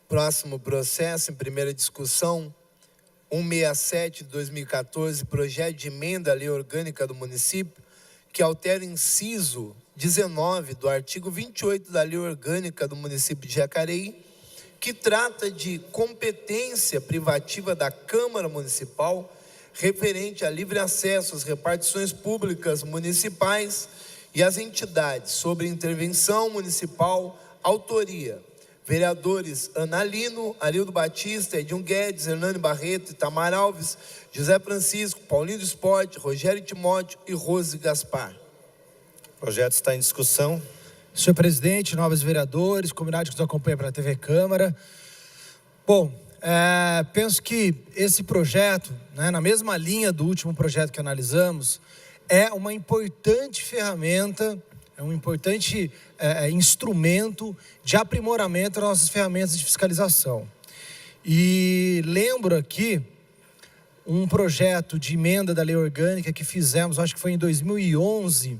Próximo processo, em primeira discussão, 167 de 2014, projeto de emenda à lei orgânica do município, que altera o inciso 19 do artigo 28 da lei orgânica do município de Jacareí, que trata de competência privativa da Câmara Municipal referente a livre acesso às repartições públicas municipais e às entidades sobre intervenção municipal, autoria. Vereadores Ana Lino, Arildo Batista, Edil Guedes, Hernani Barreto, Itamar Alves, José Francisco, Paulinho do Esporte, Rogério Timóteo e Rose Gaspar. O projeto está em discussão. Senhor presidente, nobres vereadores, comunidade que nos acompanha pela TV Câmara. Bom, penso que esse projeto, na mesma linha do último projeto que analisamos, é uma importante ferramenta, é um importante instrumento de aprimoramento das nossas ferramentas de fiscalização. E lembro aqui um projeto de emenda da lei orgânica que fizemos, acho que foi em 2011,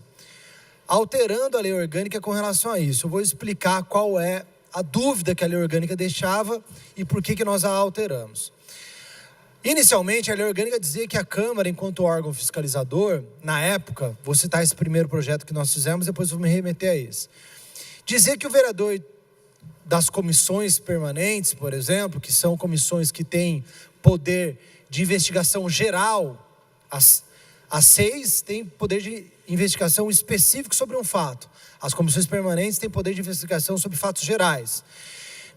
alterando a lei orgânica com relação a isso. Eu vou explicar qual é a dúvida que a lei orgânica deixava e por que nós a alteramos. Inicialmente, a lei orgânica dizia que a Câmara, enquanto órgão fiscalizador, na época, vou citar esse primeiro projeto que nós fizemos, depois vou me remeter a esse. Dizia que o vereador das comissões permanentes, por exemplo, que são comissões que têm poder de investigação geral, as 6 têm poder de investigação específico sobre um fato. As comissões permanentes têm poder de investigação sobre fatos gerais.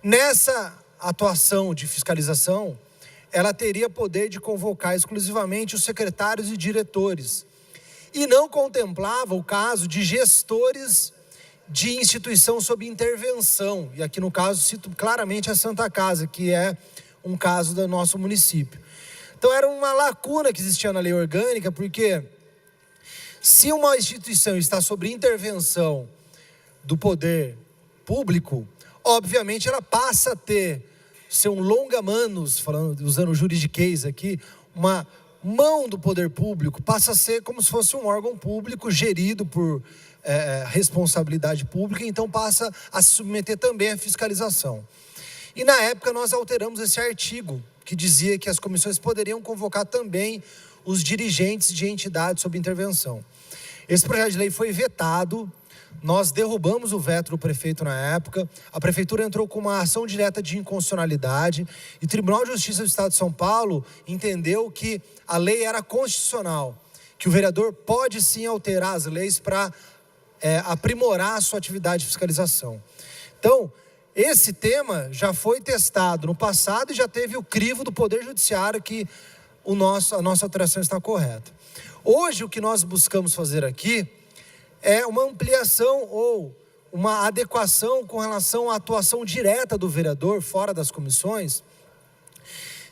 Nessa atuação de fiscalização, ela teria poder de convocar exclusivamente os secretários e diretores. E não contemplava o caso de gestores de instituição sob intervenção. E aqui no caso cito claramente a Santa Casa, que é um caso do nosso município. Então era uma lacuna que existia na lei orgânica, porque se uma instituição está sob intervenção do poder público, obviamente ela passa a ser um longa-manos, usando o juridiquês aqui, uma mão do poder público, passa a ser como se fosse um órgão público gerido por responsabilidade pública, então passa a se submeter também à fiscalização. E na época nós alteramos esse artigo, que dizia que as comissões poderiam convocar também os dirigentes de entidades sob intervenção. Esse projeto de lei foi vetado, nós derrubamos o veto do prefeito na época, a prefeitura entrou com uma ação direta de inconstitucionalidade e o Tribunal de Justiça do Estado de São Paulo entendeu que a lei era constitucional, que o vereador pode sim alterar as leis para aprimorar a sua atividade de fiscalização. Então, esse tema já foi testado no passado e já teve o crivo do Poder Judiciário que a nossa alteração está correta. Hoje, o que nós buscamos fazer aqui é uma ampliação ou uma adequação com relação à atuação direta do vereador fora das comissões,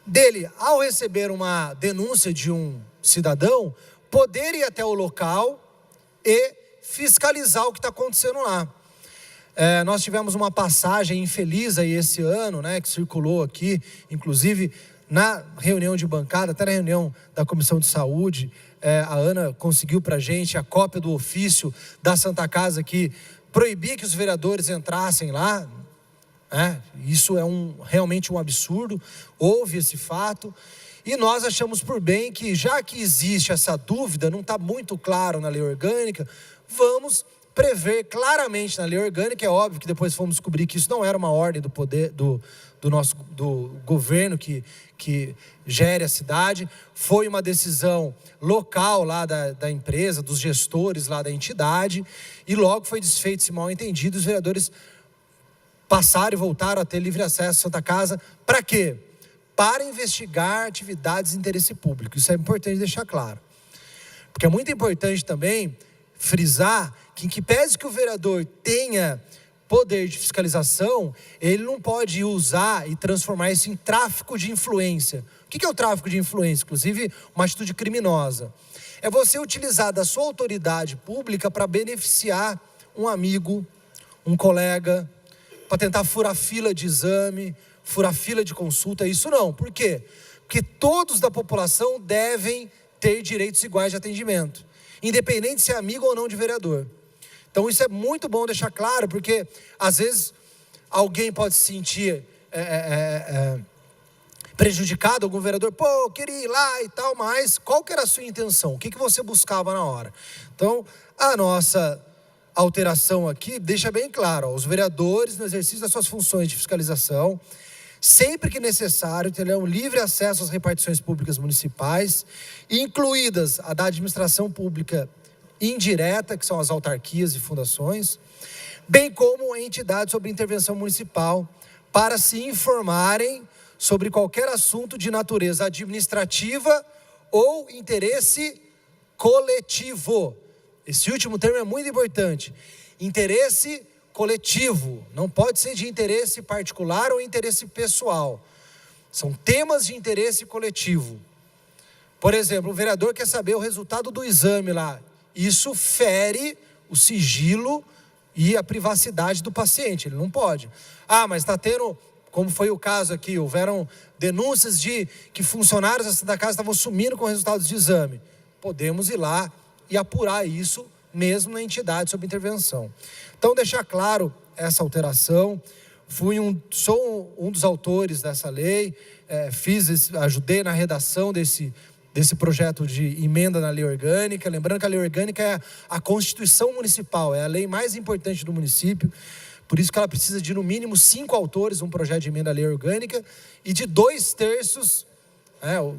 dele, ao receber uma denúncia de um cidadão, poder ir até o local e fiscalizar o que está acontecendo lá. Nós tivemos uma passagem infeliz aí esse ano, que circulou aqui, inclusive na reunião de bancada, até na reunião da Comissão de Saúde, a Ana conseguiu para a gente a cópia do ofício da Santa Casa que proibia que os vereadores entrassem lá. Isso é realmente um absurdo, houve esse fato. E nós achamos por bem que, já que existe essa dúvida, não está muito claro na lei orgânica, vamos prever claramente na lei orgânica. É óbvio que depois fomos descobrir que isso não era uma ordem do poder do governo que gere a cidade, foi uma decisão local lá da empresa, dos gestores lá da entidade, e logo foi desfeito esse mal entendido. Os vereadores passaram e voltaram a ter livre acesso à Santa Casa. Para quê? Para investigar atividades de interesse público. Isso é importante deixar claro, porque é muito importante também frisar que, em que pese que o vereador tenha poder de fiscalização, ele não pode usar e transformar isso em tráfico de influência. O que é o tráfico de influência? Inclusive, uma atitude criminosa. É você utilizar da sua autoridade pública para beneficiar um amigo, um colega, para tentar furar fila de exame, furar fila de consulta. Isso não. Por quê? Porque todos da população devem ter direitos iguais de atendimento, independente se é amigo ou não de vereador. Então isso é muito bom deixar claro, porque às vezes alguém pode se sentir prejudicado, algum vereador, pô, eu queria ir lá e tal, mas qual que era a sua intenção? O que você buscava na hora? Então, a nossa alteração aqui deixa bem claro, ó, os vereadores, no exercício das suas funções de fiscalização, sempre que necessário, terão livre acesso às repartições públicas municipais, incluídas a da administração pública indireta, que são as autarquias e fundações, bem como entidades sobre intervenção municipal, para se informarem sobre qualquer assunto de natureza administrativa ou interesse coletivo. Esse último termo é muito importante. Interesse coletivo, não pode ser de interesse particular ou interesse pessoal. São temas de interesse coletivo. Por exemplo, o vereador quer saber o resultado do exame lá. Isso fere o sigilo e a privacidade do paciente, ele não pode. Ah, mas está tendo, como foi o caso aqui, houveram denúncias de que funcionários da casa estavam sumindo com resultados de exame. Podemos ir lá e apurar isso mesmo na entidade sob intervenção. Então, deixar claro essa alteração. Sou um dos autores dessa lei, ajudei na redação desse projeto de emenda na lei orgânica. Lembrando que a lei orgânica é a Constituição Municipal, é a lei mais importante do município. Por isso que ela precisa de, no mínimo, 5 autores, um projeto de emenda à lei orgânica, e de 2/3,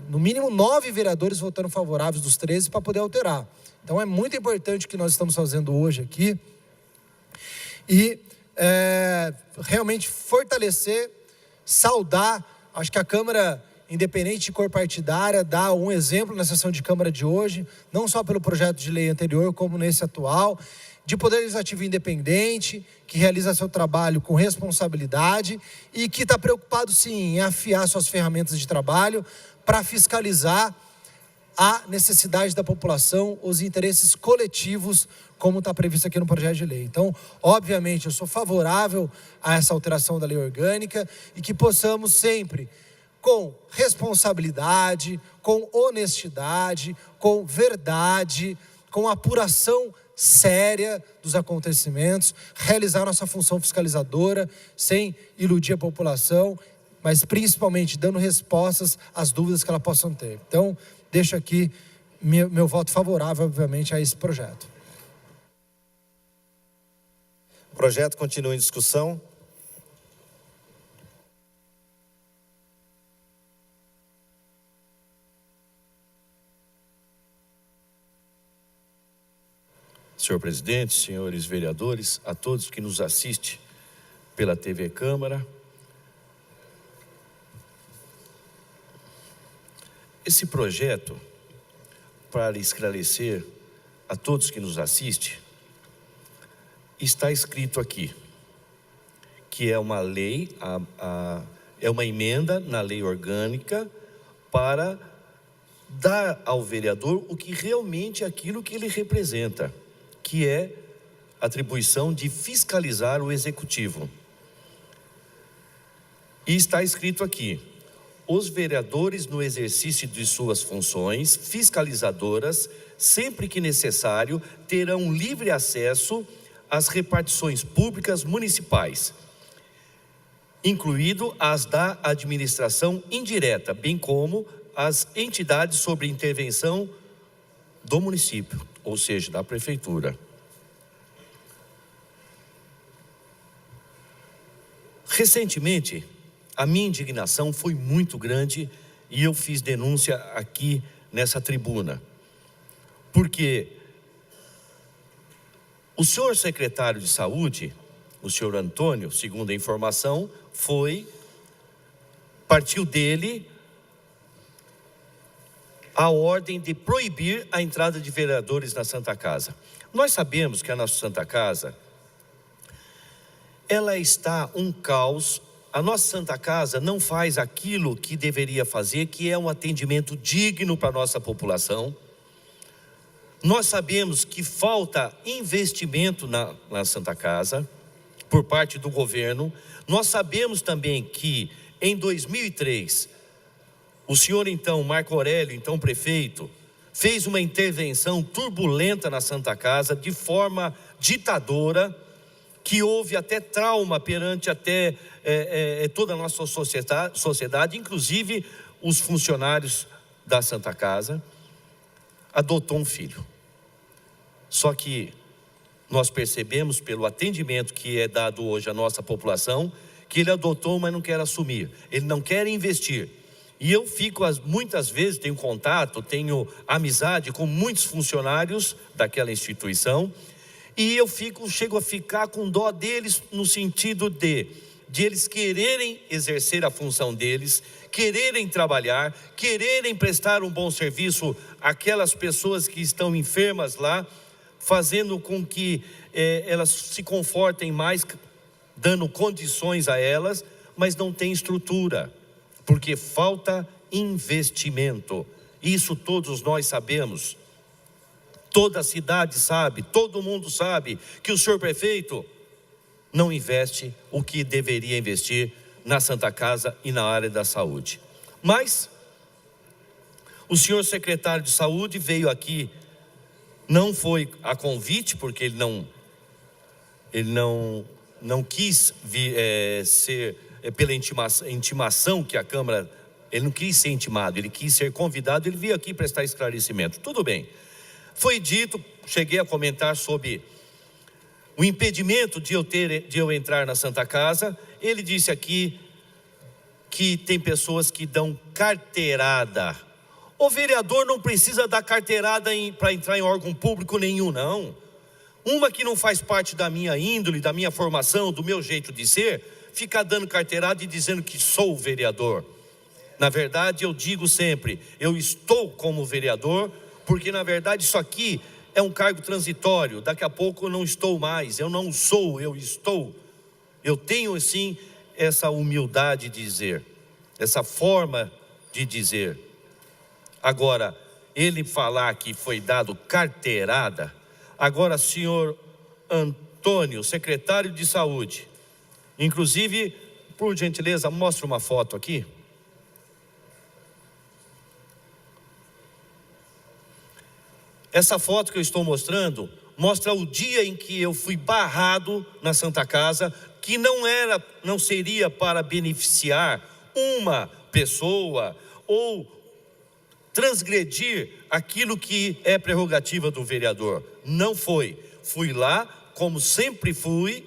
no mínimo 9 vereadores votando favoráveis dos 13 para poder alterar. Então, é muito importante o que nós estamos fazendo hoje aqui. E realmente fortalecer, saudar. Acho que a Câmara, independente de cor partidária, dá um exemplo na sessão de Câmara de hoje, não só pelo projeto de lei anterior, como nesse atual, de poder legislativo independente, que realiza seu trabalho com responsabilidade e que está preocupado, sim, em afiar suas ferramentas de trabalho para fiscalizar a necessidade da população, os interesses coletivos, como está previsto aqui no projeto de lei. Então, obviamente, eu sou favorável a essa alteração da lei orgânica e que possamos sempre, com responsabilidade, com honestidade, com verdade, com apuração séria dos acontecimentos, realizar nossa função fiscalizadora, sem iludir a população, mas principalmente dando respostas às dúvidas que elas possam ter. Então, deixo aqui meu voto favorável, obviamente, a esse projeto. O projeto continua em discussão. Senhor presidente, senhores vereadores, a todos que nos assistem pela TV Câmara. Esse projeto, para esclarecer a todos que nos assistem, está escrito aqui, que é uma lei, é uma emenda na lei orgânica para dar ao vereador o que realmente é aquilo que ele representa, que é a atribuição de fiscalizar o executivo. E está escrito aqui: os vereadores, no exercício de suas funções fiscalizadoras, sempre que necessário, terão livre acesso às repartições públicas municipais, incluído as da administração indireta, bem como as entidades sobre intervenção do município, ou seja, da prefeitura. Recentemente, a minha indignação foi muito grande e eu fiz denúncia aqui nessa tribuna, porque o senhor secretário de saúde, o senhor Antônio, segundo a informação, partiu dele a ordem de proibir a entrada de vereadores na Santa Casa. Nós sabemos que a nossa Santa Casa, ela está um caos. A nossa Santa Casa não faz aquilo que deveria fazer, que é um atendimento digno para a nossa população. Nós sabemos que falta investimento na Santa Casa, por parte do governo. Nós sabemos também que em 2003, o senhor então, Marco Aurélio, então prefeito, fez uma intervenção turbulenta na Santa Casa, de forma ditadora, que houve até trauma perante até toda a nossa sociedade, inclusive os funcionários da Santa Casa, adotou um filho. Só que nós percebemos pelo atendimento que é dado hoje à nossa população, que ele adotou, mas não quer assumir, ele não quer investir. E eu fico, muitas vezes, tenho contato, tenho amizade com muitos funcionários daquela instituição, e eu chego a ficar com dó deles no sentido de eles quererem exercer a função deles, quererem trabalhar, quererem prestar um bom serviço àquelas pessoas que estão enfermas lá, fazendo com que elas se confortem mais, dando condições a elas, mas não tem estrutura, porque falta investimento. Isso todos nós sabemos. Toda a cidade sabe, todo mundo sabe que o senhor prefeito não investe o que deveria investir na Santa Casa e na área da saúde. Mas o senhor secretário de saúde veio aqui, não foi a convite, porque ele não quis ser pela intimação que a Câmara, ele não quis ser intimado, ele quis ser convidado, ele veio aqui prestar esclarecimento. Tudo bem. Foi dito, cheguei a comentar sobre o impedimento de eu entrar na Santa Casa. Ele disse aqui que tem pessoas que dão carteirada. O vereador não precisa dar carteirada para entrar em órgão público nenhum, não. Uma que não faz parte da minha índole, da minha formação, do meu jeito de ser, fica dando carteirada e dizendo que sou vereador. Na verdade, eu digo sempre, eu estou como vereador, porque na verdade isso aqui é um cargo transitório. Daqui a pouco eu não estou mais, eu não sou, eu estou. Eu tenho sim essa humildade de dizer, essa forma de dizer. Agora, ele falar que foi dado carteirada. Agora, senhor Antônio, secretário de saúde, inclusive, por gentileza, mostre uma foto aqui. Essa foto que eu estou mostrando mostra o dia em que eu fui barrado na Santa Casa, que não seria para beneficiar uma pessoa ou transgredir aquilo que é prerrogativa do vereador. Não foi. Fui lá, como sempre fui,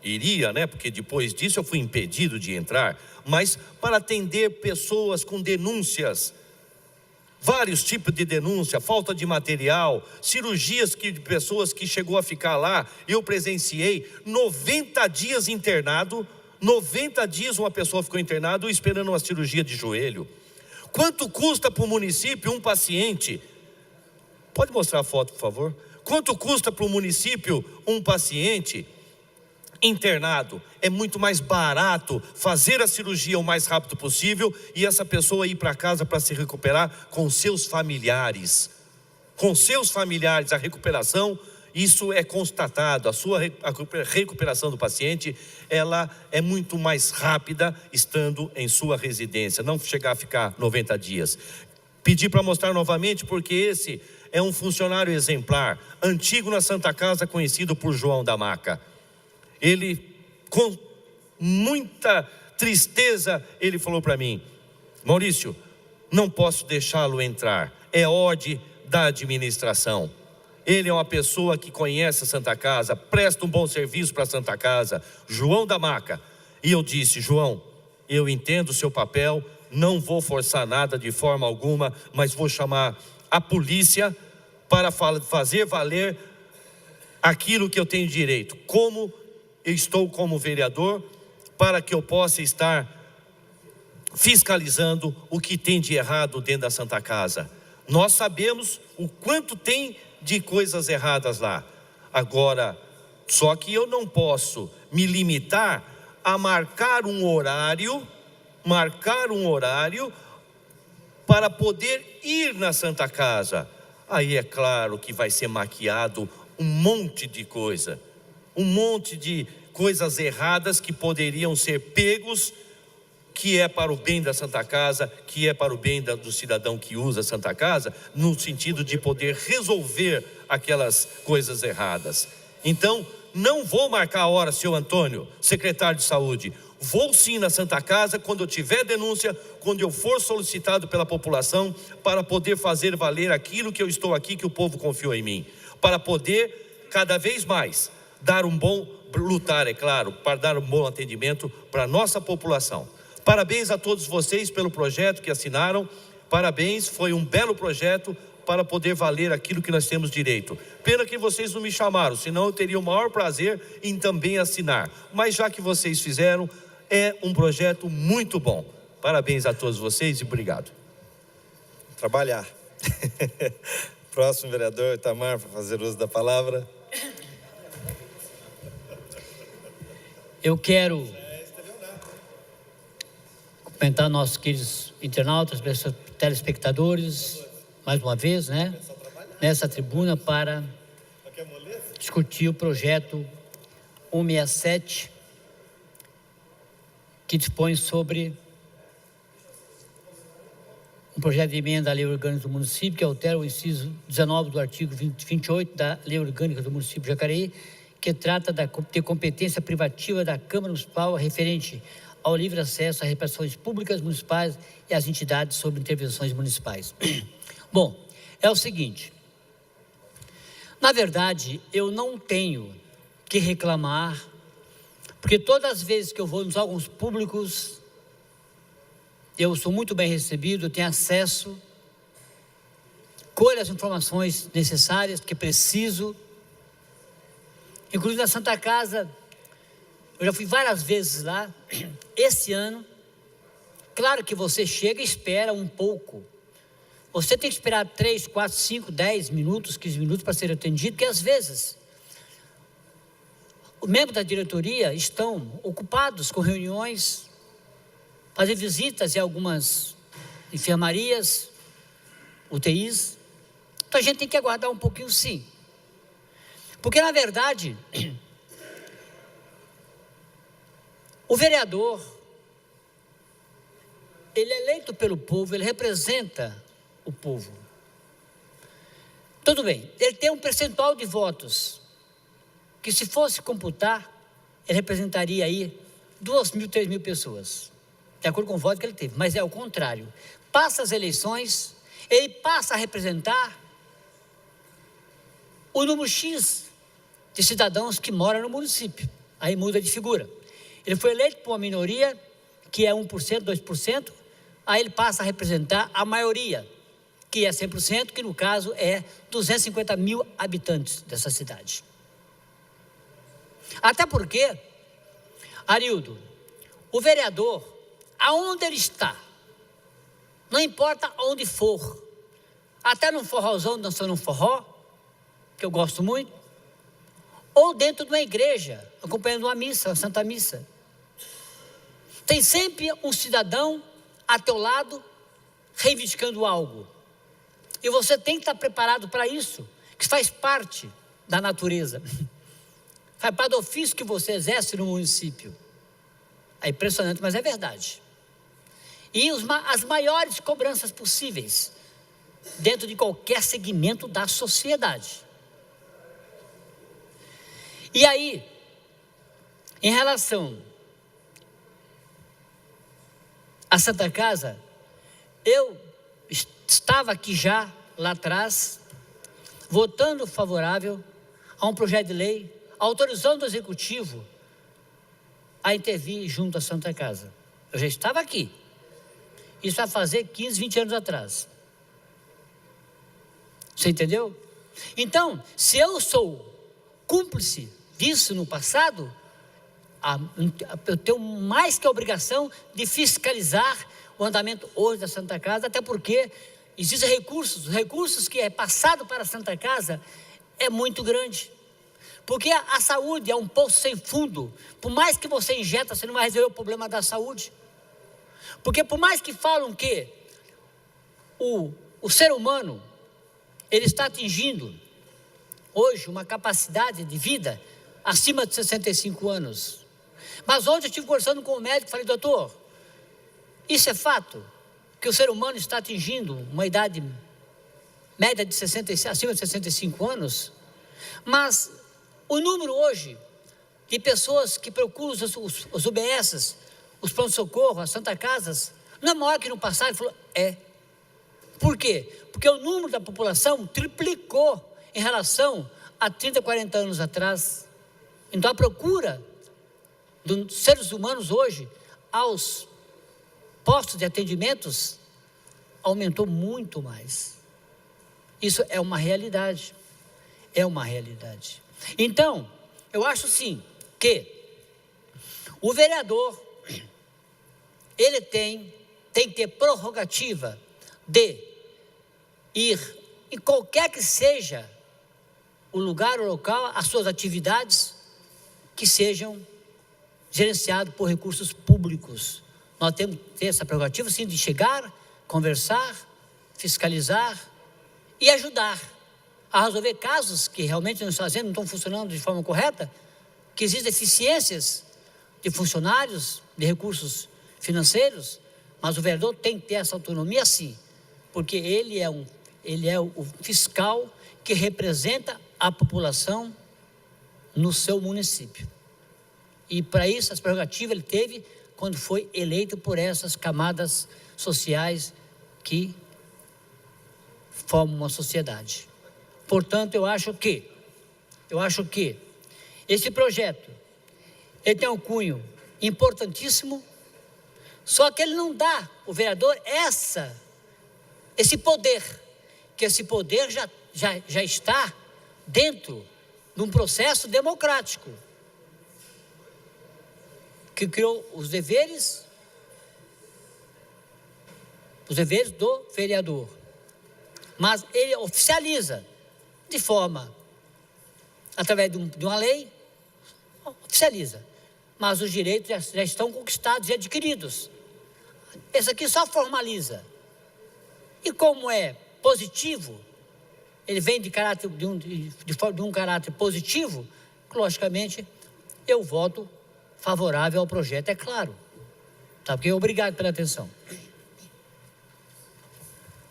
iria, né? Porque depois disso eu fui impedido de entrar, mas para atender pessoas com denúncias. Vários tipos de denúncia, falta de material, cirurgias de pessoas que chegou a ficar lá. Eu presenciei 90 dias internado, 90 dias uma pessoa ficou internada esperando uma cirurgia de joelho. Quanto custa para o município um paciente? Pode mostrar a foto, por favor? Quanto custa para o município um paciente internado? É muito mais barato fazer a cirurgia o mais rápido possível e essa pessoa ir para casa para se recuperar com seus familiares. Com seus familiares, a recuperação, isso é constatado. A recuperação do paciente, ela é muito mais rápida estando em sua residência, não chegar a ficar 90 dias. Pedi para mostrar novamente porque esse é um funcionário exemplar, antigo na Santa Casa, conhecido por João da Maca. Ele, com muita tristeza, ele falou para mim: Maurício, não posso deixá-lo entrar, é ordem da administração. Ele é uma pessoa que conhece a Santa Casa, presta um bom serviço para a Santa Casa, João da Maca. E eu disse: João, eu entendo o seu papel, não vou forçar nada de forma alguma, mas vou chamar a polícia para fazer valer aquilo que eu tenho direito. Como eu estou como vereador, para que eu possa estar fiscalizando o que tem de errado dentro da Santa Casa. Nós sabemos o quanto tem de coisas erradas lá. Agora, só que eu não posso me limitar a marcar um horário para poder ir na Santa Casa. Aí é claro que vai ser maquiado um monte de coisa, um monte de coisas erradas que poderiam ser pegos, que é para o bem da Santa Casa, que é para o bem do cidadão que usa a Santa Casa, no sentido de poder resolver aquelas coisas erradas. Então, não vou marcar a hora, senhor Antônio, secretário de saúde. Vou sim na Santa Casa quando eu tiver denúncia, quando eu for solicitado pela população, para poder fazer valer aquilo que eu estou aqui, que o povo confiou em mim, para poder cada vez mais lutar, é claro, para dar um bom atendimento para a nossa população. Parabéns a todos vocês pelo projeto que assinaram, parabéns, foi um belo projeto para poder valer aquilo que nós temos direito. Pena que vocês não me chamaram, senão eu teria o maior prazer em também assinar. Mas já que vocês fizeram, é um projeto muito bom. Parabéns a todos vocês e obrigado. Trabalhar. Próximo vereador Itamar, para fazer uso da palavra. Eu quero cumprimentar nossos queridos internautas, telespectadores, mais uma vez, né, nessa tribuna para discutir o projeto 167, que dispõe sobre um projeto de emenda à Lei Orgânica do Município, que altera o inciso 19 do artigo 28 da Lei Orgânica do Município de Jacareí, que trata de competência privativa da Câmara Municipal referente ao livre acesso a repartições públicas municipais e às entidades sobre intervenções municipais. Bom, é o seguinte, na verdade, eu não tenho que reclamar, porque todas as vezes que eu vou nos órgãos públicos, eu sou muito bem recebido, eu tenho acesso, colho as informações necessárias que preciso. Inclusive na Santa Casa, eu já fui várias vezes lá. Esse ano, claro que você chega e espera um pouco. Você tem que esperar 3, 4, 5, 10 minutos, 15 minutos para ser atendido, porque às vezes os membros da diretoria estão ocupados com reuniões, fazer visitas em algumas enfermarias, UTIs. Então a gente tem que aguardar um pouquinho, sim. Porque na verdade, o vereador, ele é eleito pelo povo, ele representa o povo. Tudo bem, ele tem um percentual de votos, que se fosse computar, ele representaria aí 2.000, 3.000 pessoas, de acordo com o voto que ele teve, mas é o contrário. Passa as eleições, ele passa a representar o número X de cidadãos que moram no município, aí muda de figura. Ele foi eleito por uma minoria, que é 1%, 2%, aí ele passa a representar a maioria, que é 100%, que no caso é 250 mil habitantes dessa cidade. Até porque, Arildo, o vereador, aonde ele está, não importa onde for, até num forrozão, dançando um forró, que eu gosto muito, ou dentro de uma igreja, acompanhando uma missa, uma santa missa, tem sempre um cidadão a teu lado, reivindicando algo, e você tem que estar preparado para isso, que faz parte da natureza, faz parte do ofício que você exerce no município. É impressionante, mas é verdade. E as maiores cobranças possíveis, dentro de qualquer segmento da sociedade. E aí, em relação à Santa Casa, eu estava aqui já, lá atrás, votando favorável a um projeto de lei, autorizando o Executivo a intervir junto à Santa Casa. Eu já estava aqui. Isso vai fazer 15, 20 anos atrás. Você entendeu? Então, se eu sou cúmplice disso no passado, eu tenho mais que a obrigação de fiscalizar o andamento hoje da Santa Casa, até porque existem recursos, os recursos que é passado para a Santa Casa é muito grande. Porque a saúde é um poço sem fundo. Por mais que você injeta, você não vai resolver o problema da saúde. Porque por mais que falam que o ser humano, ele está atingindo hoje uma capacidade de vida acima de 65 anos. Mas ontem eu estive conversando com o médico e falei, doutor, isso é fato? Que o ser humano está atingindo uma idade média de acima de 65 anos? Mas o número hoje de pessoas que procuram os UBSs, os pronto-socorro, as Santa Casas, não é maior que no passado? Ele falou, é. Por quê? Porque o número da população triplicou em relação a 30, 40 anos atrás. Então a procura dos seres humanos hoje aos postos de atendimentos aumentou muito mais. Isso é uma realidade. É uma realidade. Então, eu acho sim que o vereador, ele tem que ter prerrogativa de ir em qualquer que seja o lugar, o local, as suas atividades que sejam gerenciadas por recursos públicos. Nós temos que ter essa prerrogativa, sim, de chegar, conversar, fiscalizar e ajudar a resolver casos que realmente não estão funcionando de forma correta, que existem deficiências de funcionários, de recursos financeiros, mas o vereador tem que ter essa autonomia sim, porque ele é o fiscal que representa a população no seu município. E para isso, as prerrogativas ele teve quando foi eleito por essas camadas sociais que formam uma sociedade. Portanto, eu acho que esse projeto, ele tem um cunho importantíssimo, só que ele não dá ao vereador esse poder, que esse poder já está dentro de um processo democrático, que criou os deveres do vereador, mas ele oficializa de forma, através de uma lei, oficializa, mas os direitos já estão conquistados e adquiridos. Esse aqui só formaliza. E como é positivo, ele vem de um caráter positivo, logicamente, eu voto favorável ao projeto, é claro. Tá? Porque obrigado pela atenção.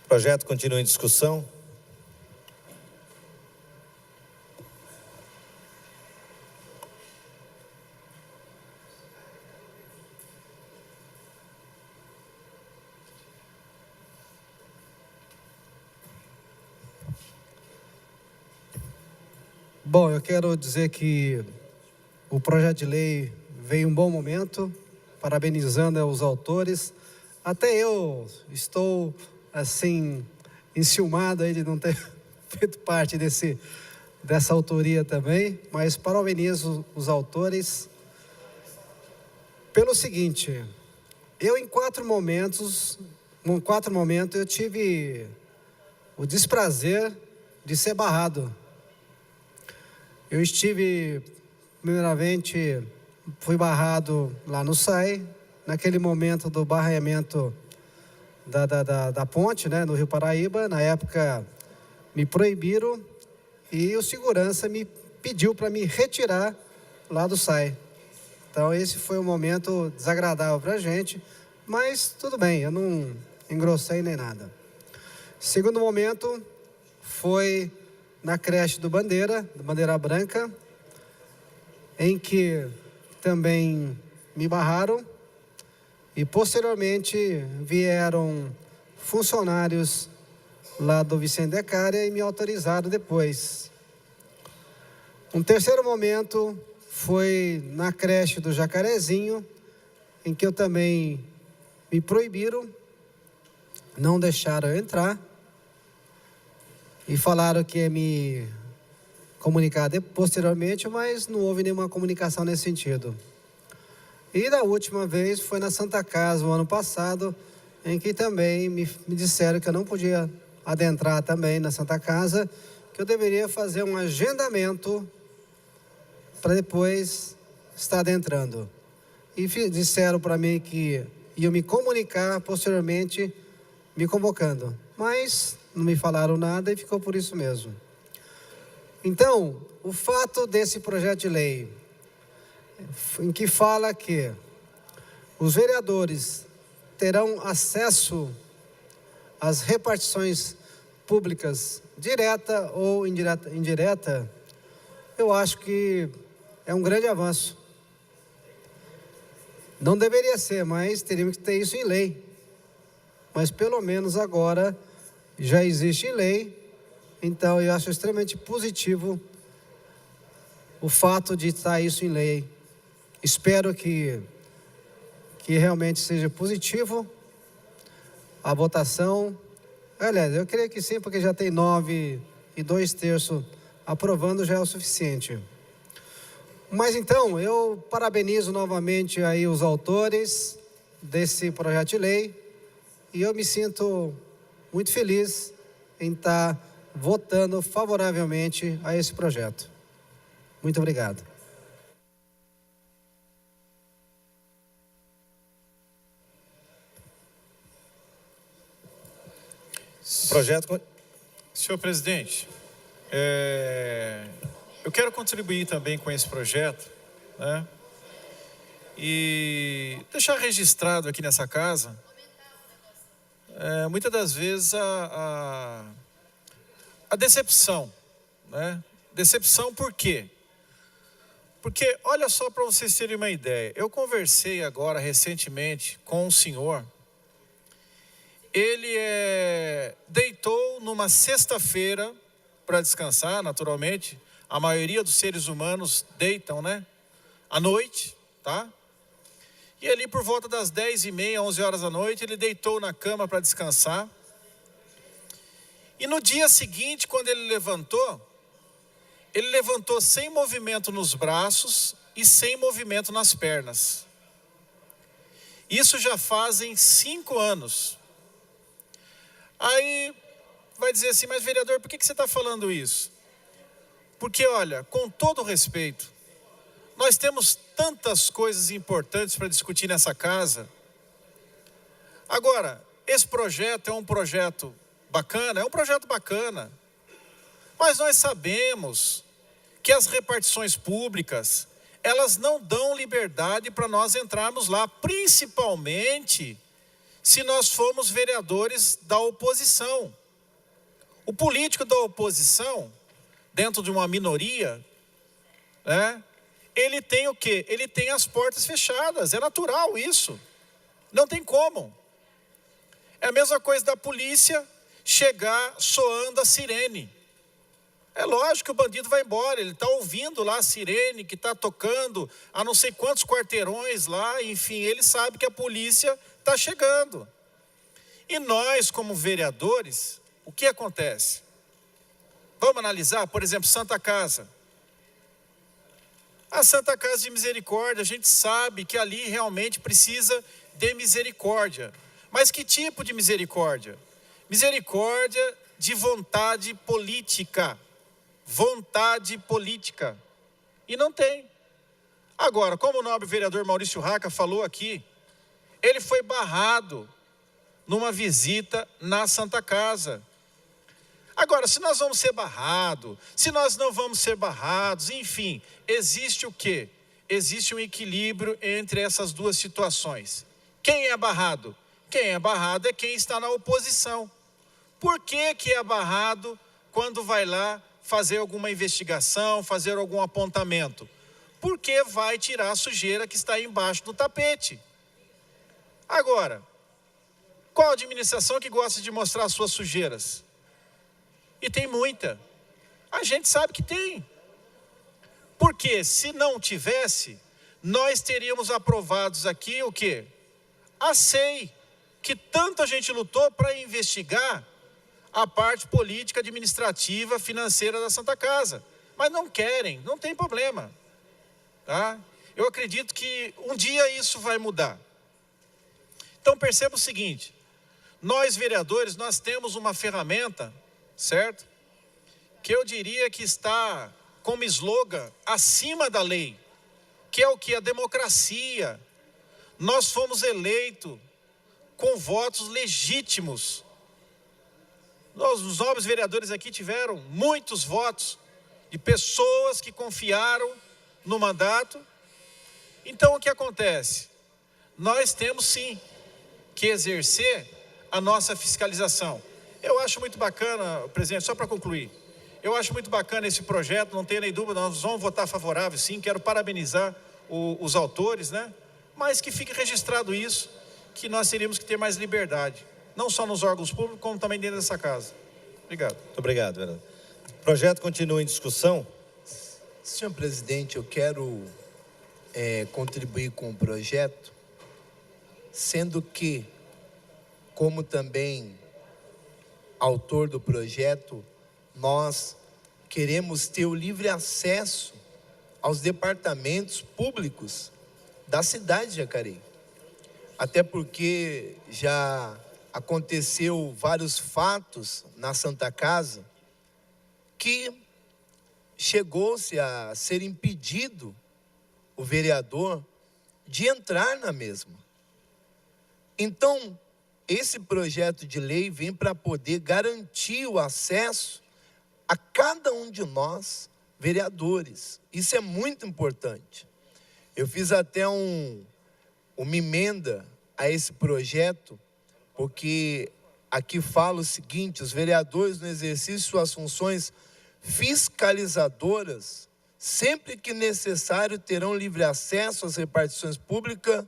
O projeto continua em discussão. Bom, eu quero dizer que o projeto de lei veio em um bom momento, parabenizando os autores. Até eu estou, assim, enciumado aí de não ter feito parte dessa autoria também, mas parabenizo os autores pelo seguinte: eu em quatro momentos eu tive o desprazer de ser barrado. Eu estive, primeiramente, fui barrado lá no SAI, naquele momento do barreamento da ponte, né, no Rio Paraíba. Na época, me proibiram e o segurança me pediu para me retirar lá do SAI. Então, esse foi um momento desagradável para a gente, mas tudo bem, eu não engrossei nem nada. Segundo momento foi na creche do Bandeira Branca, em que também me barraram e posteriormente vieram funcionários lá do Vicente Decária e me autorizaram depois. Um terceiro momento foi na creche do Jacarezinho, em que eu também me proibiram, não deixaram eu entrar e falaram que ia me comunicar posteriormente, mas não houve nenhuma comunicação nesse sentido. E da última vez foi na Santa Casa, o ano passado, em que também me disseram que eu não podia adentrar também na Santa Casa, que eu deveria fazer um agendamento para depois estar adentrando. E disseram para mim que iam me comunicar posteriormente, me convocando. Mas não me falaram nada e ficou por isso mesmo. Então, o fato desse projeto de lei, em que fala que os vereadores terão acesso às repartições públicas direta ou indireta, eu acho que é um grande avanço. Não deveria ser, mas teríamos que ter isso em lei. Mas pelo menos agora já existe em lei, então eu acho extremamente positivo o fato de estar isso em lei. Espero que realmente seja positivo a votação. Aliás, eu creio que sim, porque já tem 9 e 2/3 aprovando, já é o suficiente. Mas então, eu parabenizo novamente aí os autores desse projeto de lei e eu me sinto muito feliz em estar votando favoravelmente a esse projeto. Muito obrigado. Projeto. Senhor presidente, eu quero contribuir também com esse projeto, né? E deixar registrado aqui nessa casa, muitas das vezes a decepção, né? Decepção por quê? Porque, olha só para vocês terem uma ideia, eu conversei agora recentemente com um senhor. Ele deitou numa sexta-feira para descansar, naturalmente. A maioria dos seres humanos deitam, né? À noite, tá? E ali por volta das 10h30, 11 horas da noite, ele deitou na cama para descansar. E no dia seguinte, quando ele levantou sem movimento nos braços e sem movimento nas pernas. Isso já fazem 5 anos. Aí vai dizer assim, mas vereador, por que você está falando isso? Porque olha, com todo respeito, nós temos tantas coisas importantes para discutir nessa casa. Agora, esse projeto é um projeto bacana, mas nós sabemos que as repartições públicas, elas não dão liberdade para nós entrarmos lá, principalmente se nós formos vereadores da oposição. O político da oposição, dentro de uma minoria, né, ele tem o quê? Ele tem as portas fechadas, é natural isso. Não tem como. É a mesma coisa da polícia chegar soando a sirene. É lógico que o bandido vai embora, ele está ouvindo lá a sirene que está tocando a não sei quantos quarteirões lá, enfim, ele sabe que a polícia está chegando. E nós, como vereadores, o que acontece? Vamos analisar, por exemplo, Santa Casa. A Santa Casa de Misericórdia, a gente sabe que ali realmente precisa de misericórdia. Mas que tipo de misericórdia? Misericórdia de vontade política. Vontade política. E não tem. Agora, como o nobre vereador Maurício Raca falou aqui, ele foi barrado numa visita na Santa Casa. Agora, se nós vamos ser barrados, se nós não vamos ser barrados, enfim, existe o quê? Existe um equilíbrio entre essas duas situações. Quem é barrado? Quem é barrado é quem está na oposição. Por que é barrado quando vai lá fazer alguma investigação, fazer algum apontamento? Porque vai tirar a sujeira que está embaixo do tapete. Agora, qual administração que gosta de mostrar as suas sujeiras? E tem muita. A gente sabe que tem. Porque se não tivesse, nós teríamos aprovados aqui o quê? A SEI, que tanto a gente lutou para investigar a parte política, administrativa, financeira da Santa Casa. Mas não querem, não tem problema. Tá? Eu acredito que um dia isso vai mudar. Então perceba o seguinte, nós vereadores, nós temos uma ferramenta, certo? Que eu diria que está como slogan acima da lei, que é o que? A democracia. Nós fomos eleitos com votos legítimos. Os nobres vereadores aqui tiveram muitos votos de pessoas que confiaram no mandato. Então o que acontece? Nós temos sim que exercer a nossa fiscalização. Eu acho muito bacana, presidente, só para concluir, Eu acho muito bacana esse projeto, não tenho nem dúvida, nós vamos votar favorável, sim. Quero parabenizar os autores, né? Mas que fique registrado isso, que nós teríamos que ter mais liberdade, não só nos órgãos públicos, como também dentro dessa casa. Obrigado. Muito obrigado, vereador. O projeto continua em discussão. Senhor presidente, eu quero contribuir com o projeto, sendo que, como também autor do projeto, nós queremos ter o livre acesso aos departamentos públicos da cidade de Jacareí. Até porque já aconteceu vários fatos na Santa Casa que chegou-se a ser impedido o vereador de entrar na mesma. Então, esse projeto de lei vem para poder garantir o acesso a cada um de nós, vereadores. Isso é muito importante. Eu fiz até uma emenda a esse projeto, porque aqui fala o seguinte: os vereadores, no exercício de suas funções fiscalizadoras, sempre que necessário, terão livre acesso às repartições públicas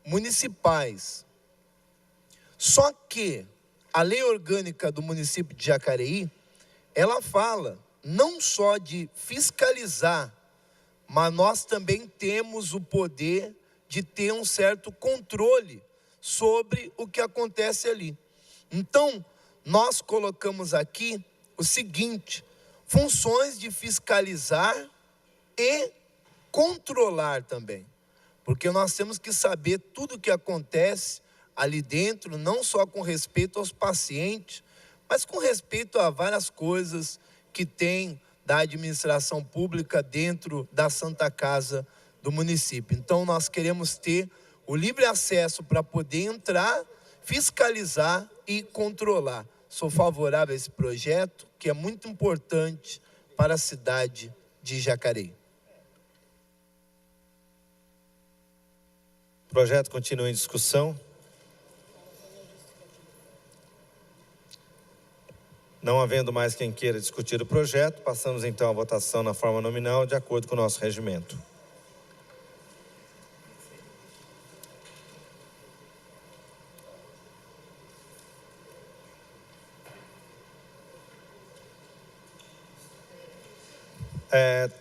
municipais. Só que a lei orgânica do município de Jacareí, ela fala não só de fiscalizar, mas nós também temos o poder de ter um certo controle sobre o que acontece ali. Então, nós colocamos aqui o seguinte: funções de fiscalizar e controlar também. Porque nós temos que saber tudo o que acontece ali dentro, não só com respeito aos pacientes, mas com respeito a várias coisas que tem da administração pública dentro da Santa Casa do município. Então, nós queremos ter o livre acesso para poder entrar, fiscalizar e controlar. Sou favorável a esse projeto, que é muito importante para a cidade de Jacareí. O projeto continua em discussão. Não havendo mais quem queira discutir o projeto, passamos então à votação na forma nominal, de acordo com o nosso regimento.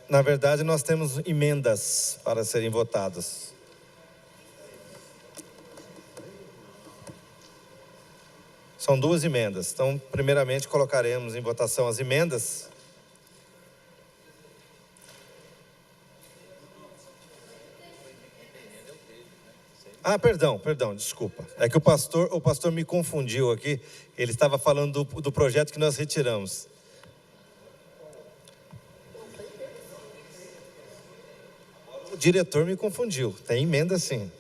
Na verdade, nós temos emendas para serem votadas. São duas emendas. Então, primeiramente, colocaremos em votação as emendas. Perdão, desculpa. É que o pastor me confundiu aqui. Ele estava falando do projeto que nós retiramos. O diretor me confundiu. Tem emenda sim.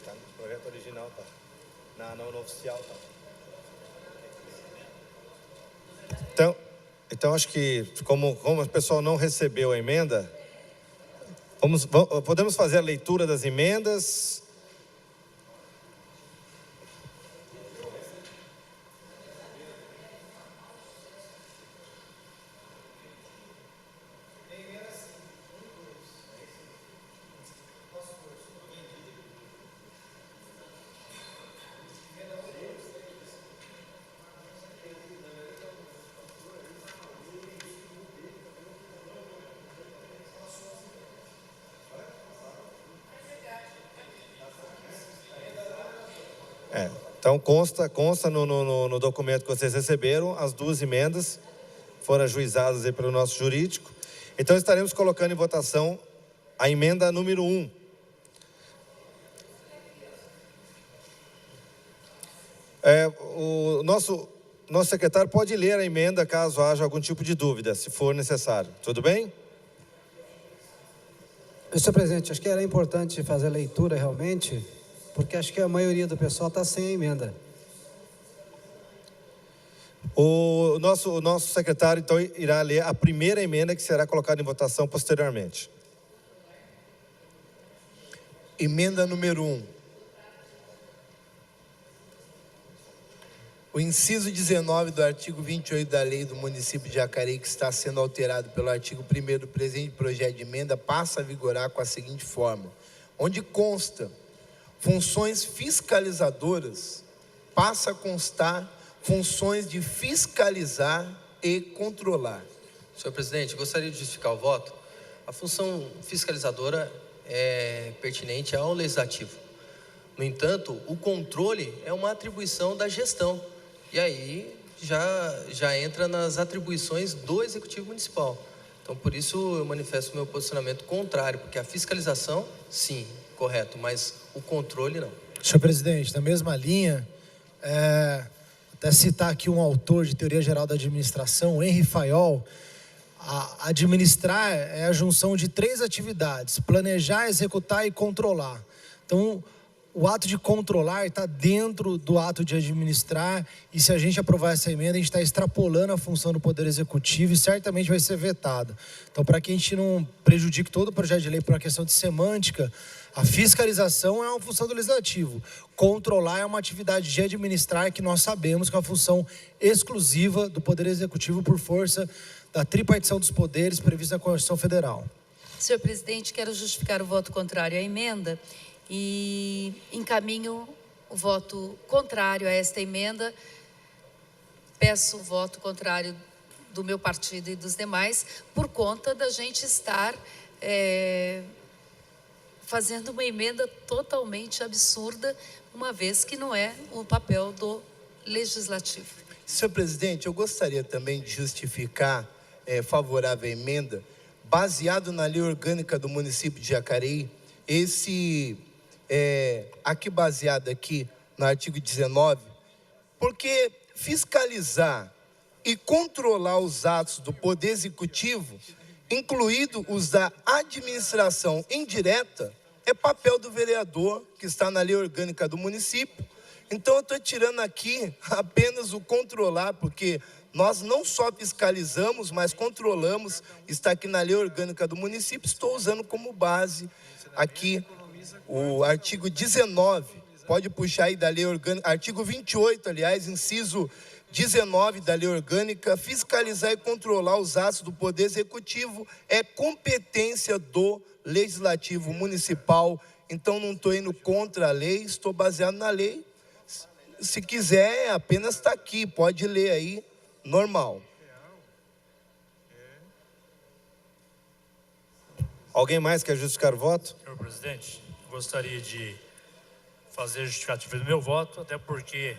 No projeto original tá. No oficial tá. Então acho que como o pessoal não recebeu a emenda, podemos fazer a leitura das emendas. Então consta no documento que vocês receberam, as duas emendas foram ajuizadas aí pelo nosso jurídico. Então estaremos colocando em votação a emenda número 1. O nosso secretário pode ler a emenda caso haja algum tipo de dúvida, se for necessário. Tudo bem? Senhor presidente, acho que era importante fazer a leitura realmente, porque acho que a maioria do pessoal está sem a emenda. O nosso secretário, então, irá ler a primeira emenda que será colocada em votação posteriormente. Emenda número 1. O inciso 19 do artigo 28 da Lei do município de Jacareí, que está sendo alterado pelo artigo 1º do presente projeto de emenda, passa a vigorar com a seguinte forma: onde consta funções fiscalizadoras, passa a constar funções de fiscalizar e controlar. Senhor presidente, gostaria de justificar o voto. A função fiscalizadora é pertinente ao legislativo. No entanto, o controle é uma atribuição da gestão. E aí já entra nas atribuições do Executivo Municipal. Então, por isso, eu manifesto meu posicionamento contrário, porque a fiscalização, sim, correto, mas o controle, não. Senhor presidente, na mesma linha, até citar aqui um autor de Teoria Geral da Administração, Henri Fayol, administrar é a junção de 3 atividades: planejar, executar e controlar. Então, o ato de controlar está dentro do ato de administrar, e se a gente aprovar essa emenda, a gente está extrapolando a função do Poder Executivo e certamente vai ser vetado. Então, para que a gente não prejudique todo o projeto de lei por uma questão de semântica, a fiscalização é uma função do Legislativo. Controlar é uma atividade de administrar, que nós sabemos que é uma função exclusiva do Poder Executivo por força da tripartição dos poderes prevista na Constituição Federal. Senhor presidente, quero justificar o voto contrário à emenda e encaminho o voto contrário a esta emenda. Peço o voto contrário do meu partido e dos demais, por conta da gente estar fazendo uma emenda totalmente absurda, uma vez que não é o papel do Legislativo. Senhor presidente, eu gostaria também de justificar favorável à emenda, baseado na lei orgânica do município de Jacareí, aqui baseado aqui no artigo 19, porque fiscalizar e controlar os atos do Poder Executivo, incluído os da administração indireta, é papel do vereador, que está na lei orgânica do município. Então, eu estou tirando aqui apenas o controlar, porque nós não só fiscalizamos, mas controlamos, está aqui na lei orgânica do município. Estou usando como base aqui o artigo 19, pode puxar aí da lei orgânica, artigo 28, aliás, inciso 19 da lei orgânica: fiscalizar e controlar os atos do Poder Executivo é competência do Legislativo Municipal. Então, não estou indo contra a lei, estou baseado na lei. Se quiser, apenas está aqui, pode ler aí, normal. Alguém mais quer justificar o voto? Senhor presidente, gostaria de fazer a justificativa do meu voto, até porque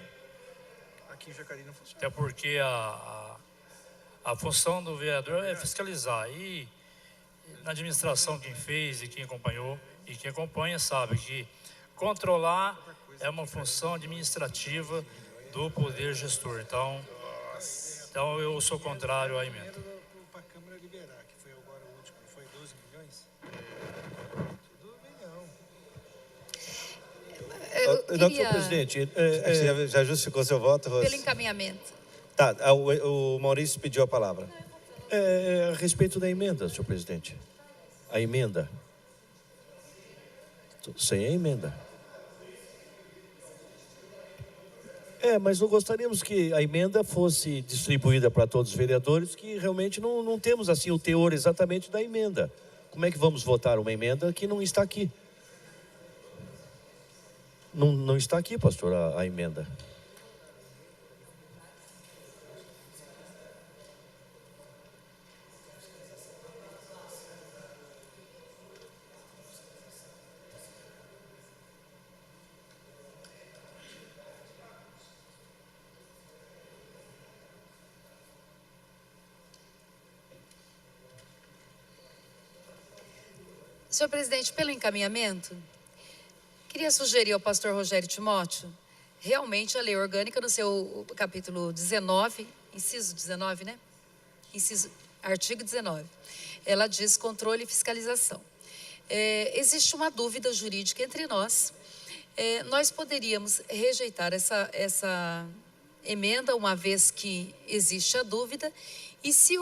a função do vereador é fiscalizar, e na administração quem fez e quem acompanhou e quem acompanha sabe que controlar é uma função administrativa do poder gestor. Então eu sou contrário à emenda. Senhor presidente, já justificou seu voto, Rose? Pelo encaminhamento. Tá, o Maurício pediu a palavra. a respeito da emenda, senhor presidente. A emenda. Sem a emenda. Mas não gostaríamos que a emenda fosse distribuída para todos os vereadores, que realmente não temos assim o teor exatamente da emenda. Como é que vamos votar uma emenda que não está aqui? Não está aqui, pastor, a emenda. Senhor presidente, pelo encaminhamento, queria sugerir ao pastor Rogério Timóteo, realmente a lei orgânica no seu capítulo 19, inciso 19, né? Artigo 19, ela diz controle e fiscalização. Existe uma dúvida jurídica entre nós. Nós poderíamos rejeitar emenda, uma vez que existe a dúvida. E se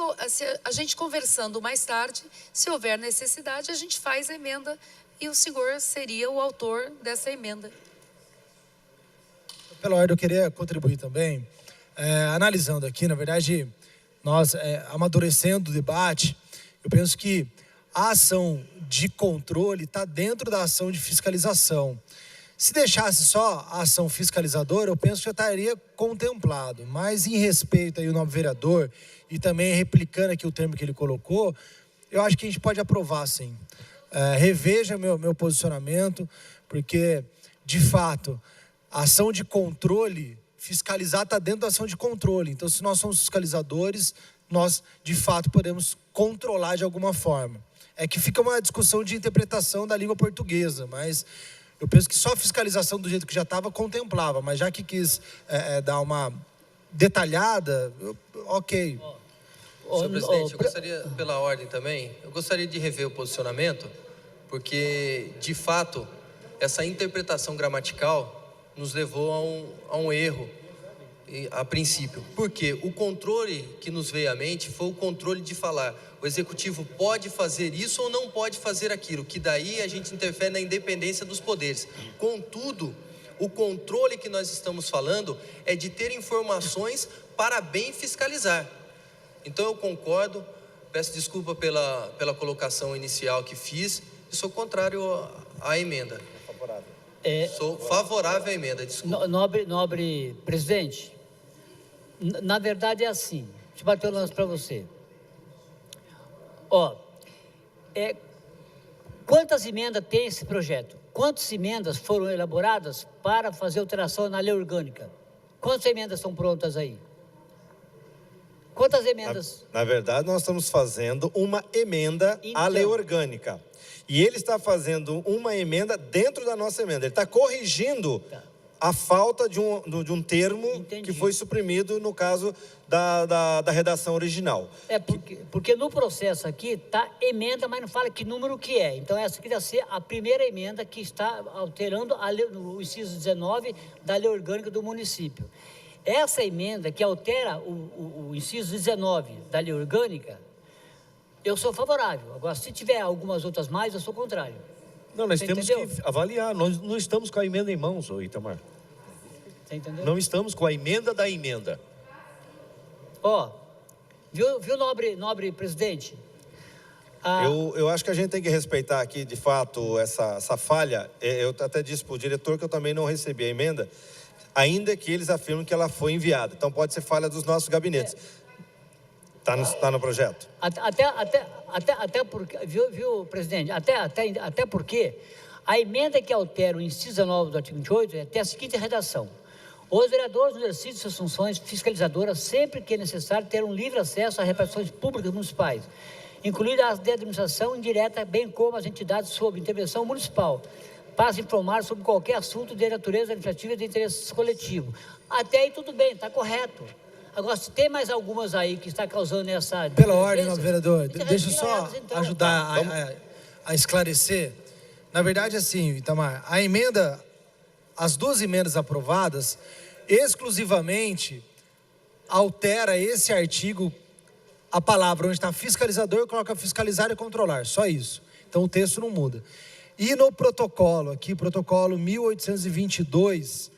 a gente conversando mais tarde, se houver necessidade, a gente faz a emenda e o senhor seria o autor dessa emenda. Pela ordem, eu queria contribuir também, analisando aqui, na verdade, nós amadurecendo o debate, eu penso que a ação de controle está dentro da ação de fiscalização. Se deixasse só a ação fiscalizadora, eu penso que já estaria contemplado. Mas em respeito aí ao novo vereador e também replicando aqui o termo que ele colocou, eu acho que a gente pode aprovar, sim. Reveja meu posicionamento, porque, de fato, a ação de controle, fiscalizar está dentro da ação de controle. Então, se nós somos fiscalizadores, nós, de fato, podemos controlar de alguma forma. É que fica uma discussão de interpretação da língua portuguesa, mas eu penso que só a fiscalização do jeito que já estava contemplava, mas já que quis dar uma detalhada, ok. Senhor presidente, eu gostaria, pela ordem também, eu gostaria de rever o posicionamento, porque, de fato, essa interpretação gramatical nos levou a um erro, a princípio. Porque o controle que nos veio à mente foi o controle de falar, o executivo pode fazer isso ou não pode fazer aquilo, que daí a gente interfere na independência dos poderes. Contudo, o controle que nós estamos falando é de ter informações para bem fiscalizar. Então eu concordo, peço desculpa pela colocação inicial que fiz, e sou contrário à emenda. Sou favorável à emenda, desculpa. Nobre presidente, na verdade é assim, deixa eu bater o lance para você. Quantas emendas tem esse projeto? Quantas emendas foram elaboradas para fazer alteração na lei orgânica? Quantas emendas estão prontas aí? Quantas emendas? Na verdade, nós estamos fazendo uma emenda à lei orgânica. E ele está fazendo uma emenda dentro da nossa emenda. Ele está corrigindo a falta de um termo que foi suprimido no caso da redação original. Porque no processo aqui está emenda, mas não fala que número que é. Então essa aqui deve ser a primeira emenda que está alterando o inciso 19 da lei orgânica do município. Essa emenda que altera o inciso 19 da lei orgânica, eu sou favorável. Agora, se tiver algumas outras mais, eu sou contrário. Não, nós temos que avaliar. Nós não estamos com a emenda em mãos, Itamar. Você entendeu? Não estamos com a emenda da emenda. Viu, nobre presidente? Eu acho que a gente tem que respeitar aqui, de fato, essa falha. Eu até disse para o diretor que eu também não recebi a emenda, ainda que eles afirmam que ela foi enviada. Então, pode ser falha dos nossos gabinetes. Está no projeto. Até porque, viu, presidente? Até porque a emenda que altera o inciso 19 do artigo 28 tem a seguinte redação: os vereadores no exercício de suas funções fiscalizadoras, sempre que é necessário, ter um livre acesso às repartições públicas municipais, incluídas as de administração indireta, bem como as entidades sob intervenção municipal, para se informar sobre qualquer assunto de natureza administrativa e de interesse coletivo. Até aí tudo bem, está correto. Agora, se tem mais algumas aí que está causando essa... Pela ordem, nobre vereador, deixa eu só ajudar a esclarecer. Na verdade, assim, Itamar, a emenda, as duas emendas aprovadas, exclusivamente altera esse artigo, a palavra onde está fiscalizador, coloca fiscalizar e controlar, só isso. Então, o texto não muda. E no protocolo, aqui, protocolo 1822...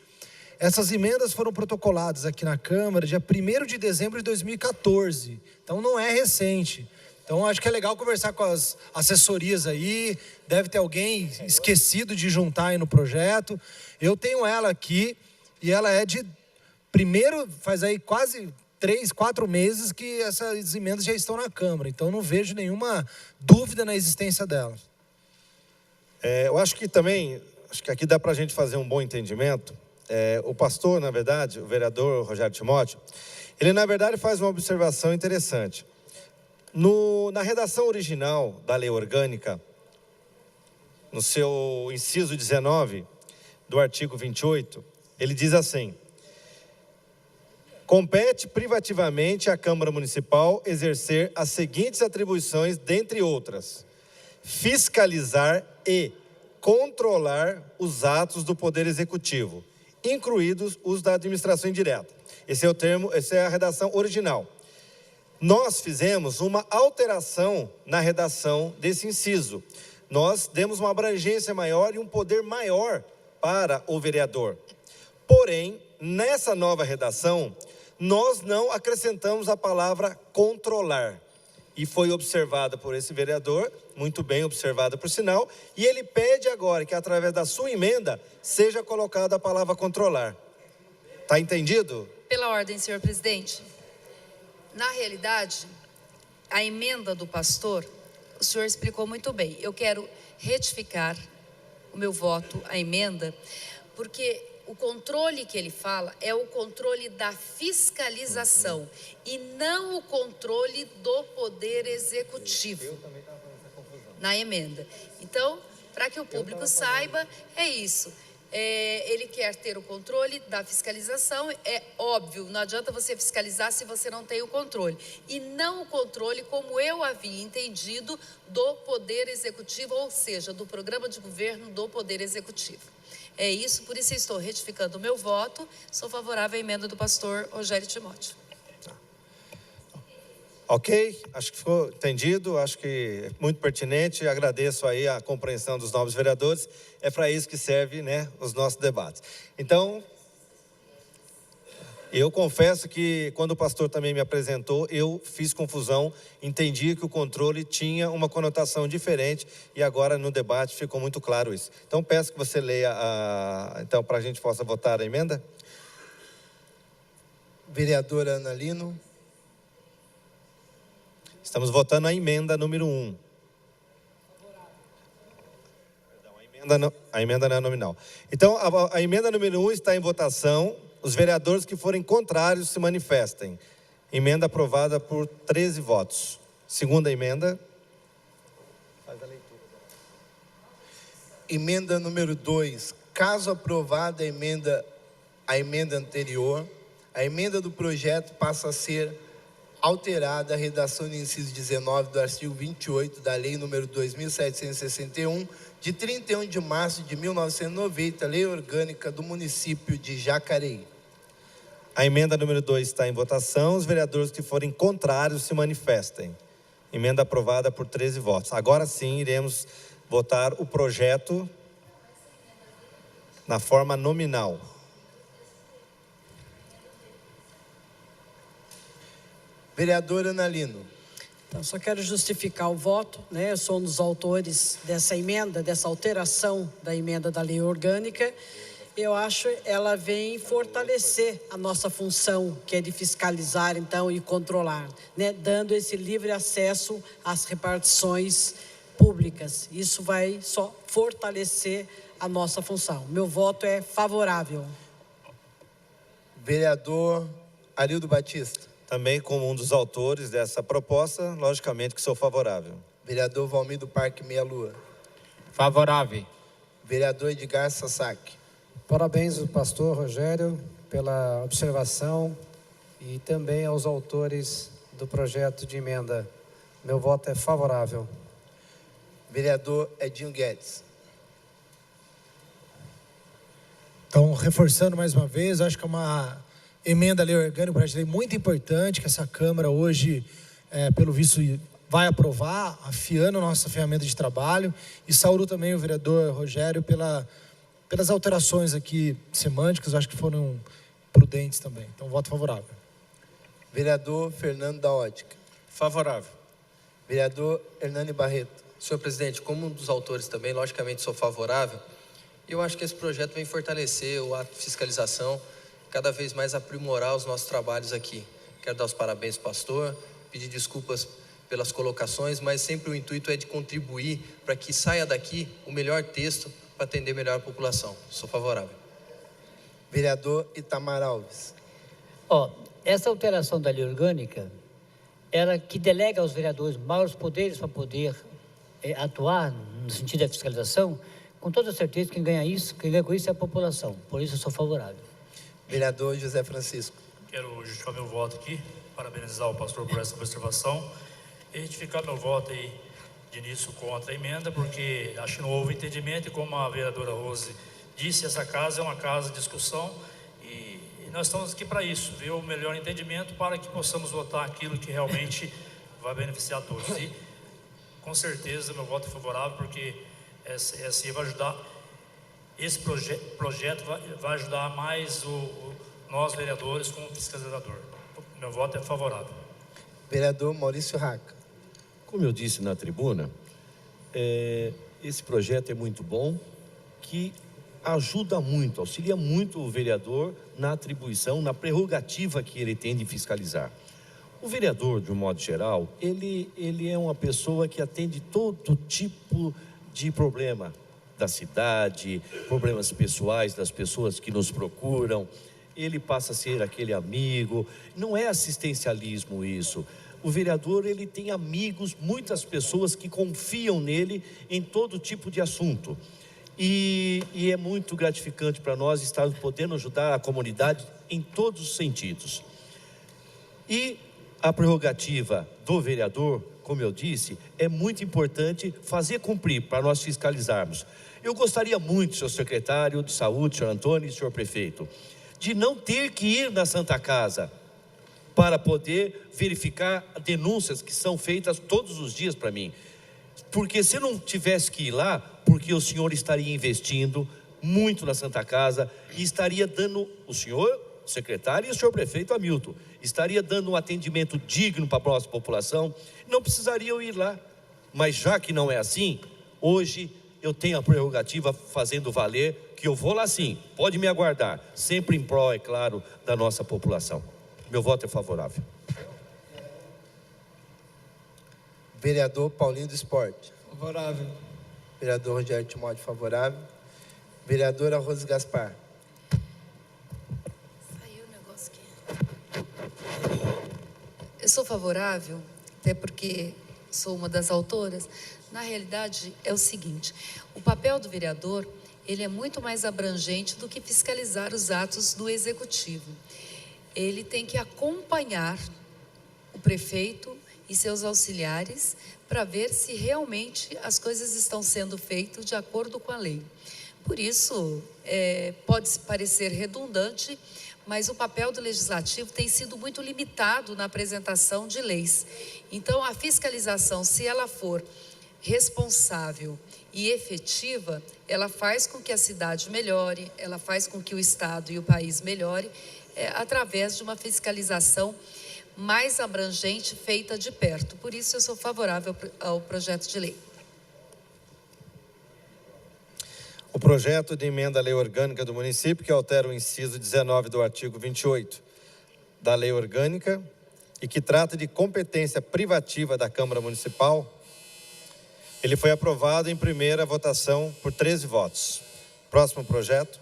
essas emendas foram protocoladas aqui na Câmara dia 1º de dezembro de 2014. Então, não é recente. Então, acho que é legal conversar com as assessorias aí. Deve ter alguém esquecido de juntar aí no projeto. Eu tenho ela aqui e ela é de... Primeiro, faz aí quase 3, 4 meses que essas emendas já estão na Câmara. Então, não vejo nenhuma dúvida na existência delas. Eu acho que também, aqui dá para a gente fazer um bom entendimento. O pastor, na verdade, o vereador Rogério Timóteo, ele, na verdade, faz uma observação interessante. Na redação original da lei orgânica, no seu inciso 19 do artigo 28, ele diz assim: compete privativamente à Câmara Municipal exercer as seguintes atribuições, dentre outras: fiscalizar e controlar os atos do Poder Executivo, incluídos os da administração indireta. Esse é o termo, essa é a redação original. Nós fizemos uma alteração na redação desse inciso. Nós demos uma abrangência maior e um poder maior para o vereador. Porém, nessa nova redação, nós não acrescentamos a palavra controlar. E foi observada por esse vereador, muito bem observada por sinal, e ele pede agora que, através da sua emenda, seja colocada a palavra controlar. Está entendido? Pela ordem, senhor presidente. Na realidade, a emenda do pastor, o senhor explicou muito bem. Eu quero retificar o meu voto, a emenda, porque o controle que ele fala é o controle da fiscalização e não o controle do poder executivo na emenda. Então, para que o público saiba, é isso. Ele quer ter o controle da fiscalização, é óbvio, não adianta você fiscalizar se você não tem o controle. E não o controle, como eu havia entendido, do Poder Executivo, ou seja, do programa de governo do Poder Executivo. É isso, por isso eu estou retificando o meu voto, sou favorável à emenda do pastor Rogério Timóteo. Ok, acho que ficou entendido, acho que é muito pertinente, agradeço aí a compreensão dos novos vereadores, é para isso que serve, né, os nossos debates. Então, eu confesso que quando o pastor também me apresentou, eu fiz confusão, entendi que o controle tinha uma conotação diferente e agora no debate ficou muito claro isso. Então, peço que você leia, então, para a gente possa votar a emenda. Vereadora Ana Lino. Estamos votando a emenda número 1. A emenda não é nominal. Então, a emenda número 1 está em votação. Os vereadores que forem contrários se manifestem. Emenda aprovada por 13 votos. Segunda emenda. Faz a leitura. Emenda número 2. Caso aprovada a emenda anterior, a emenda do projeto passa a ser alterada a redação do inciso 19 do artigo 28 da Lei número 2.761, de 31 de março de 1990, Lei Orgânica do Município de Jacareí. A emenda número 2 está em votação. Os vereadores que forem contrários se manifestem. Emenda aprovada por 13 votos. Agora sim, iremos votar o projeto na forma nominal. Vereadora Ana Lino. Então, só quero justificar o voto, né? Eu sou um dos autores dessa emenda, dessa alteração da emenda da lei orgânica. Eu acho ela vem fortalecer a nossa função, que é de fiscalizar, então, e controlar, né? Dando esse livre acesso às repartições públicas. Isso vai só fortalecer a nossa função. Meu voto é favorável. Vereador Arildo Batista. Também como um dos autores dessa proposta, logicamente que sou favorável. Vereador Valmir do Parque Meia Lua. Favorável. Vereador Edgar Sasaki. Parabéns ao pastor Rogério pela observação e também aos autores do projeto de emenda. Meu voto é favorável. Vereador Edinho Guedes. Então, reforçando mais uma vez, acho que é uma emenda à lei orgânica, projeto de lei muito importante, que essa Câmara hoje, pelo visto, vai aprovar, afiando a nossa ferramenta de trabalho. E saúdo também o vereador Rogério pelas alterações aqui semânticas, acho que foram prudentes também. Então, voto favorável. Vereador Fernando da Ótica. Favorável. Vereador Hernani Barreto. Senhor presidente, como um dos autores também, logicamente sou favorável. E eu acho que esse projeto vem fortalecer o ato de fiscalização, cada vez mais aprimorar os nossos trabalhos aqui. Quero dar os parabéns ao pastor, pedir desculpas pelas colocações, mas sempre o intuito é de contribuir para que saia daqui o melhor texto para atender melhor a população. Sou favorável. Vereador Itamar Alves. Essa alteração da lei orgânica, ela que delega aos vereadores maiores poderes para poder atuar no sentido da fiscalização, com toda certeza quem ganha com isso é a população. Por isso eu sou favorável. Vereador José Francisco. Quero justificar meu voto aqui, parabenizar o pastor por essa observação e retificar meu voto aí de início contra a emenda, porque acho que não houve entendimento e como a vereadora Rose disse, essa casa é uma casa de discussão e nós estamos aqui para isso, ver o melhor entendimento para que possamos votar aquilo que realmente vai beneficiar todos. E, com certeza, meu voto é favorável, porque assim vai ajudar, esse projeto vai ajudar mais nós, vereadores, como fiscalizador. Meu voto é favorável. Vereador Maurício Raca. Como eu disse na tribuna, esse projeto é muito bom, que ajuda muito, auxilia muito o vereador na atribuição, na prerrogativa que ele tem de fiscalizar. O vereador, de um modo geral, ele é uma pessoa que atende todo tipo de problema da cidade, problemas pessoais das pessoas que nos procuram. Ele passa a ser aquele amigo. Não é assistencialismo isso. O vereador, ele tem amigos, muitas pessoas que confiam nele em todo tipo de assunto. E é muito gratificante para nós estarmos podendo ajudar a comunidade em todos os sentidos. E a prerrogativa do vereador, como eu disse, é muito importante fazer cumprir para nós fiscalizarmos. Eu gostaria muito, senhor secretário de saúde, senhor Antônio e senhor prefeito, de não ter que ir na Santa Casa para poder verificar denúncias que são feitas todos os dias para mim. Porque se eu não tivesse que ir lá, porque o senhor estaria investindo muito na Santa Casa e estaria dando, o senhor secretário e o senhor prefeito Hamilton, estaria dando um atendimento digno para a nossa população, não precisariam ir lá. Mas já que não é assim, hoje eu tenho a prerrogativa fazendo valer que eu vou lá sim, pode me aguardar, sempre em prol, é claro, da nossa população. Meu voto é favorável. Vereador Paulinho do Esporte. Favorável. Vereador Rogério Timóteo, favorável. Vereadora Rose Gaspar. Saiu o negócio aqui. Eu sou favorável, até porque sou uma das autoras. Na realidade, é o seguinte: o papel do vereador, ele é muito mais abrangente do que fiscalizar os atos do executivo. Ele tem que acompanhar o prefeito e seus auxiliares para ver se realmente as coisas estão sendo feitas de acordo com a lei. Por isso, pode parecer redundante, mas o papel do legislativo tem sido muito limitado na apresentação de leis. Então, a fiscalização, se ela for responsável e efetiva, ela faz com que a cidade melhore, ela faz com que o Estado e o país melhore, através de uma fiscalização mais abrangente, feita de perto. Por isso, eu sou favorável ao projeto de lei. O projeto de emenda à lei orgânica do município, que altera o inciso 19 do artigo 28 da lei orgânica e que trata de competência privativa da Câmara Municipal, ele foi aprovado em primeira votação por 13 votos. Próximo projeto.